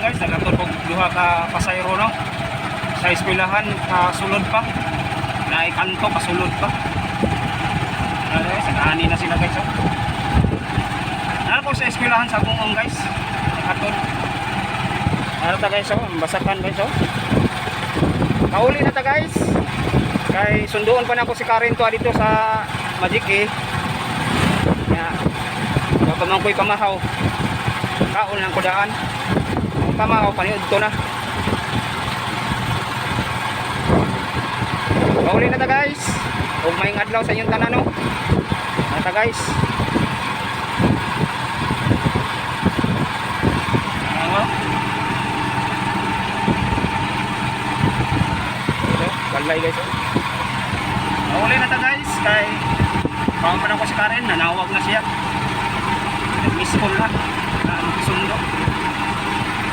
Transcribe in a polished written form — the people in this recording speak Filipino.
guys, nagatod og duha ka pasayro no. Sa eskwelahan sulod pa. Na ikanto pasulod pa. Guys, ani na sila guys. Ano po sa eskwelahan sa Bungong guys? Nagatod. Ano ta guys, basakan guys. Kauli na ta guys. Kay sunduon pa na ako si Karen to dito sa Magic eh. Ya. Kapag ko'y pamahaw. Kaon lang ko daan. Pamahaw paniud to na. Kauli na ta guys. Ug may adlaw sa inyong tanan no. Na ta guys. Balay guys. Uli na ta guys kay pamaman ako si Karen, nanawag na siya. Nag-miss call na. Sundo.